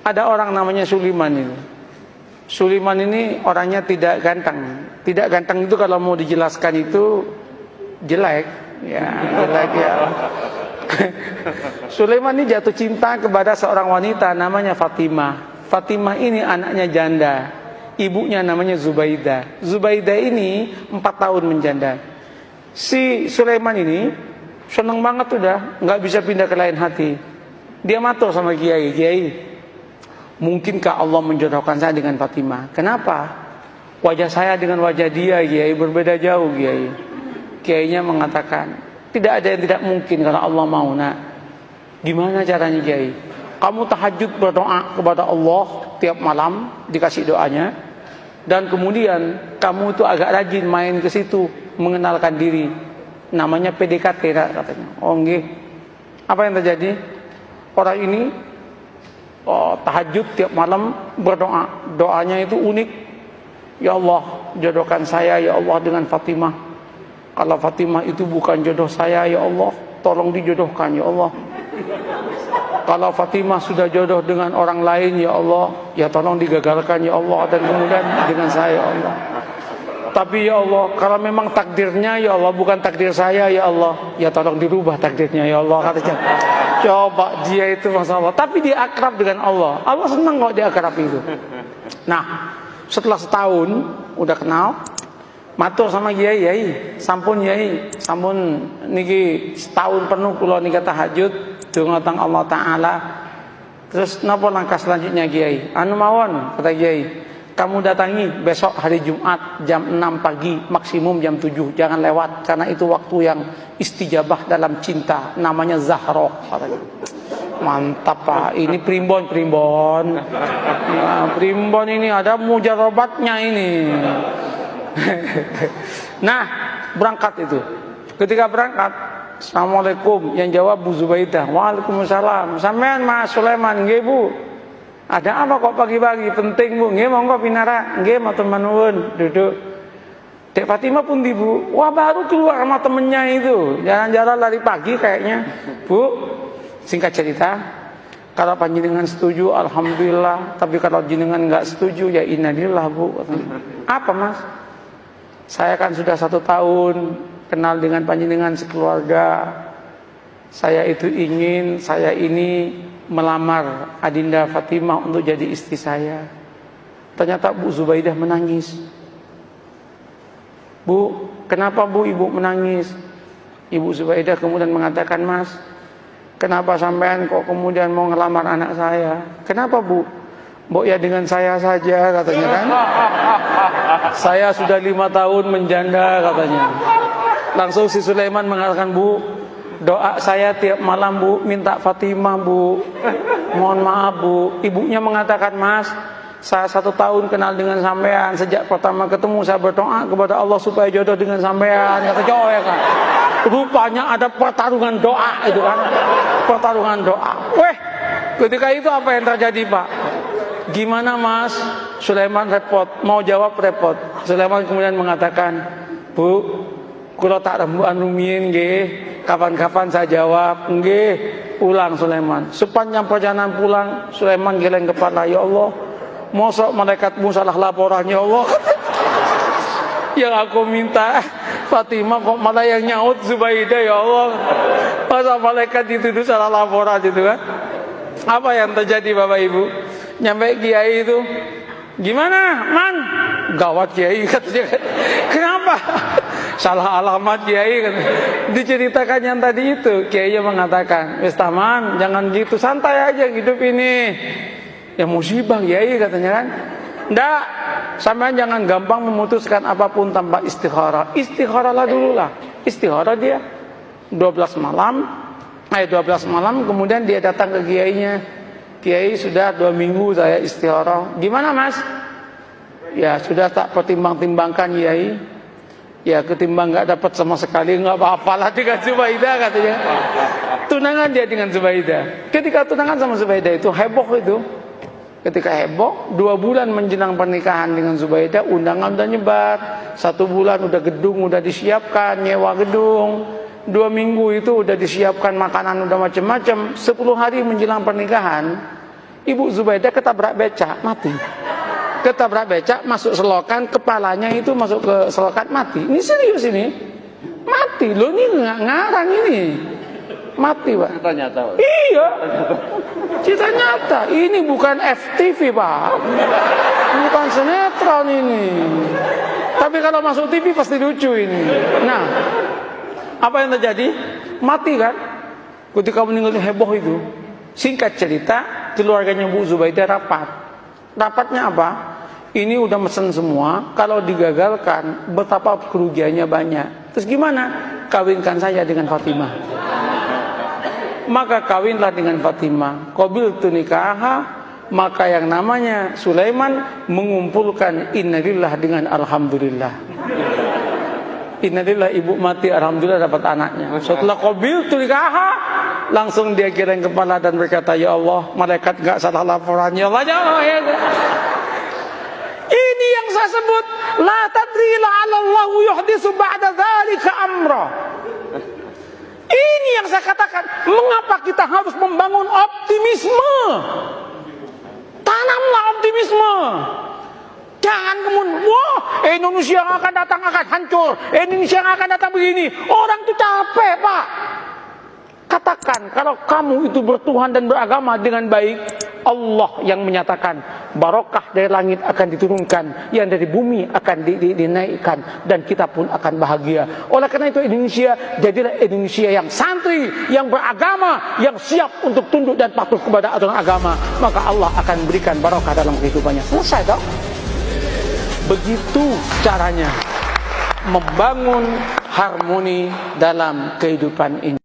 Ada orang namanya Sulaiman ini. Sulaiman ini orangnya tidak ganteng. Tidak ganteng itu kalau mau dijelaskan itu jelek, ya jelek ya. Sulaiman ini jatuh cinta kepada seorang wanita namanya Fatimah. Fatimah ini anaknya janda. Ibunya namanya Zubaidah. Zubaidah ini 4 tahun menjanda. Si Sulaiman ini seneng banget udah, nggak bisa pindah ke lain hati. Dia matur sama Kiai, Kiai, mungkinkah Allah menjodohkan saya dengan Fatimah? Kenapa? Wajah saya dengan wajah dia, Kiai, berbeda jauh, Kiai. Kiainya mengatakan, tidak ada yang tidak mungkin kalau Allah mau, nak. Gimana caranya, Kiai? Kamu tahajud berdoa kepada Allah tiap malam, dikasih doanya. Dan kemudian kamu itu agak rajin main ke situ, mengenalkan diri. Namanya PDKT, katanya. Oh, nggih. Apa yang terjadi? Orang ini tahajud tiap malam berdoa. Doanya itu unik. Ya Allah, jodohkan saya ya Allah dengan Fatimah. Kalau Fatimah itu bukan jodoh saya ya Allah, tolong dijodohkan ya Allah. Kalau Fatimah sudah jodoh dengan orang lain ya Allah, ya tolong digagalkan ya Allah, dan kemudian dengan saya ya Allah. Tapi ya Allah, kalau memang takdirnya ya Allah bukan takdir saya ya Allah, ya tolong dirubah takdirnya ya Allah, katanya. Coba dia itu Masya Allah, tapi dia akrab dengan Allah. Allah senang kok dia akrab itu. Nah, setelah setahun udah kenal, matur sama Kiai, Kiai, sampun Kiai, sampun niki setahun penuh kula nika tahajud dungatang Allah Taala. Terus napa langkah selanjutnya Kiai? Anu mawon, kata Kiai, kamu datangi besok hari Jumat jam 6 pagi, maksimum jam 7, jangan lewat, karena itu waktu yang istijabah dalam cinta, namanya Zahroh, katanya. Mantap Pak, ini primbon. Nah, primbon ini ada mujarobatnya ini. Nah, berangkat itu. Ketika berangkat, Assalamualaikum, yang jawab Bu Zubaidah. Waalaikumsalam. Sampean Mas Sulaiman, nggih Bu. Ada apa kok pagi-pagi? Penting Bu. Nggih monggo pinara. Nggih matur nuwun, duduk. Dek Fatimah pun di Bu. Wah, baru keluar sama temennya itu. Jalan-jalan lari pagi kayaknya. Bu, singkat cerita, kalau panjenengan setuju alhamdulillah, tapi kalau jenengan nggak setuju ya innalillah Bu. Apa Mas? Saya kan sudah 1 tahun kenal dengan panjenengan sekeluarga. Saya itu ingin saya ini melamar Adinda Fatimah untuk jadi istri saya. Ternyata Bu Zubaidah menangis. Bu, kenapa Bu Ibu menangis? Ibu Zubaidah kemudian mengatakan, Mas, kenapa sampean kok kemudian mau ngelamar anak saya? Kenapa Bu? Mbok ya dengan saya saja, katanya kan. Saya sudah 5 tahun menjanda, katanya. Langsung si Sulaiman mengatakan, Bu, doa saya tiap malam Bu, minta Fatimah Bu. Mohon maaf Bu. Ibunya mengatakan, Mas, saya 1 tahun kenal dengan sampean. Sejak pertama ketemu saya berdoa kepada Allah supaya jodoh dengan sampean. Kata jauh ya kan. Rupanya ada pertarungan doa itu kan. Pertarungan doa. Weh, ketika itu apa yang terjadi Pak? Gimana Mas? Sulaiman repot, mau jawab repot. Sulaiman kemudian mengatakan, Bu, kula tak rembukan rumiyin nggih, kapan-kapan saya jawab nggih. Ulang Sulaiman. Sepanjang perjalanan pulang, Sulaiman geleng kepala, ya Allah, mosok malaikatmu salah laporan ya Allah. Yang aku minta Fatimah kok malah yang nyaut Zubaidah ya Allah. Masa malaikat dituduh salah laporan gitu kan? Apa yang terjadi Bapak Ibu? Nyampe Kiai itu, gimana Man? Gawat Kiai katanya. Kenapa? Salah alamat Kiai katanya. Diceritakan yang tadi itu, Kiai mengatakan, wis taman, jangan gitu, santai aja hidup ini. Ya musibah Kiai katanya kan. Nggak, sampean jangan gampang memutuskan apapun tanpa istikharah. Istikharahlah dulu lah. Istikharah dia 12 malam kemudian dia datang ke kiainya. Kiai, sudah 2 minggu saya istikharah. Gimana Mas? Ya sudah tak pertimbang-timbangkan Kiai. Ya ketimbang nggak dapat sama sekali nggak apa-apalah dengan Zubaidah katanya. Tunangan dia dengan Zubaidah. Ketika tunangan sama Zubaidah itu heboh itu. Ketika heboh, 2 bulan menjelang pernikahan dengan Zubaidah, undangan udah nyebar. 1 bulan udah gedung udah disiapkan, nyewa gedung. 2 minggu itu udah disiapkan makanan udah macam-macam. 10 hari menjelang pernikahan, Ibu Zubaidah ketabrak becak, mati. Ketabrak becak, masuk selokan, kepalanya itu masuk ke selokan, mati. Ini serius ini. Mati, loh ini nggak ngarang ini. Mati, Pak. Cerita nyata, Pak. Iya. Cerita nyata. Ini bukan FTV, Pak. Bukan sinetron ini. Tapi kalau masuk TV pasti lucu ini. Nah, apa yang terjadi? Mati kan? Ketika meninggal heboh itu. Singkat cerita, keluarganya Bu Zubaidah rapat. Rapatnya apa? Ini udah mesen semua, kalau digagalkan betapa kerugiannya banyak. Terus gimana? Kawinkan saya dengan Fatimah. Maka kawinlah dengan Fatimah. Qabiltu nikaha, maka yang namanya Sulaiman mengumpulkan innalillah dengan alhamdulillah. Innalillah, ibu mati, alhamdulillah dapat anaknya. Setelah qabiltu nikaha, langsung dia giring kepala dan berkata, ya Allah, malaikat gak salah laporan, ya Allah, ya Allah, ya Allah. Ini yang saya sebut, la tadri la'alallahu yuhdisu ba'da dzalika amra. Ini yang saya katakan, mengapa kita harus membangun optimisme? Tanamlah optimisme. Jangan kemudian, wah, Indonesia yang akan datang akan hancur, Indonesia yang akan datang begini. Orang itu capek, Pak. Katakan, kalau kamu itu bertuhan dan beragama dengan baik, Allah yang menyatakan barokah dari langit akan diturunkan, yang dari bumi akan dinaikkan, dan kita pun akan bahagia. Oleh karena itu Indonesia jadilah Indonesia yang santri, yang beragama, yang siap untuk tunduk dan patuh kepada aturan agama. Maka Allah akan berikan barokah dalam kehidupannya. Selesai dong. Begitu caranya membangun harmoni dalam kehidupan ini.